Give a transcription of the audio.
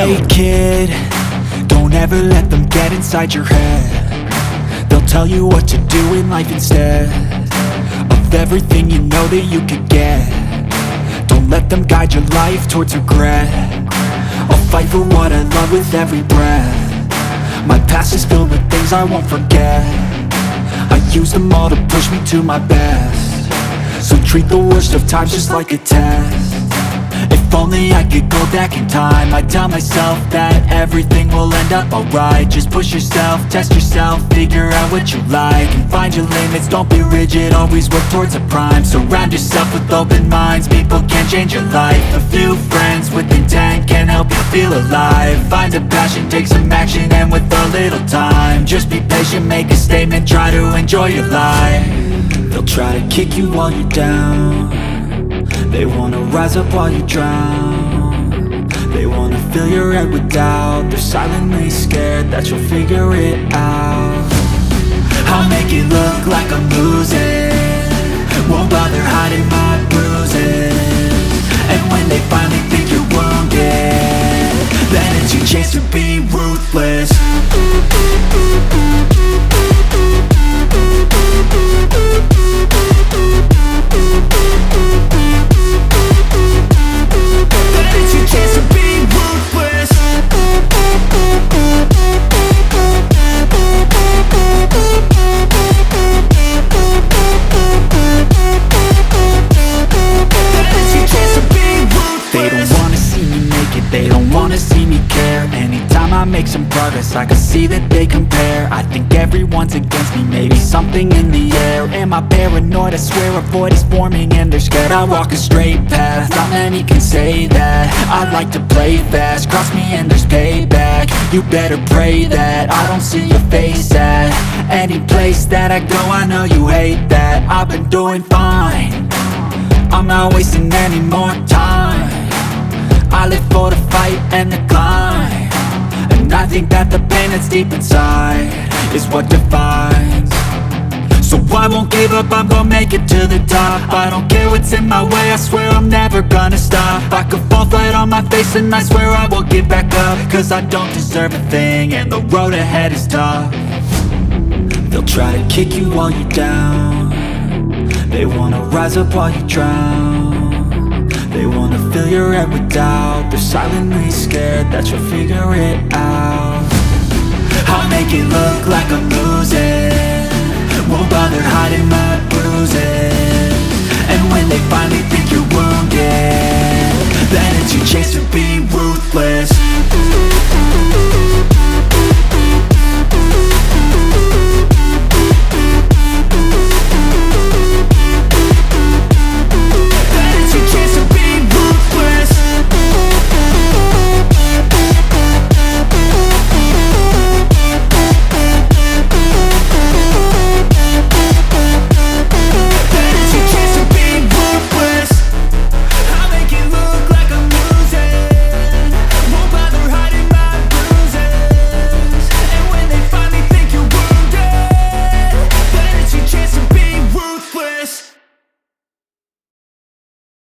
Hey kid, don't ever let them get inside your head. They'll tell you what to do in life instead of everything you know that you could get. Don't let them guide your life towards regret. I'll fight for what I love with every breath. My past is filled with things I won't forget. I use them all to push me to my best. So treat the worst of times just like a test. If only I could go back in time, I'd tell myself that everything will end up alright. Just push yourself, test yourself, figure out what you like, and find your limits, don't be rigid, always work towards a prime. Surround yourself with open minds, people can change your life. A few friends with intent can help you feel alive. Find a passion, take some action, and with a little time, just be patient, make a statement, try to enjoy your life. They'll try to kick you while you're down. They wanna rise up while you drown. They wanna fill your head with doubt. They're silently scared that you'll figure it out. I'll make it look like I'm losing, won't bother hiding my bruises. And when they finally think you're wounded, then it's your chance to be ruthless. They don't wanna see me care. Anytime I make some progress, I can see that they compare. I think everyone's against me, maybe something in the air. Am I paranoid? I swear a void is forming and they're scared. I walk a straight path, not many can say that. I like to play fast, cross me and there's payback. You better pray that I don't see your face at any place that I go. I know you hate that. I've been doing fine, I'm not wasting any more time. I live for the fight and the climb, and I think that the pain that's deep inside is what defines. So I won't give up, I'm gonna make it to the top. I don't care what's in my way, I swear I'm never gonna stop. I could fall flat on my face and I swear I won't give back up, cause I don't deserve a thing and the road ahead is tough. They'll try to kick you while you're down. They wanna rise up while you drown. They wanna fill your head with doubt. They're silently scared that you'll figure it out. I'll make it look like I'm losing, won't bother hiding my bruises.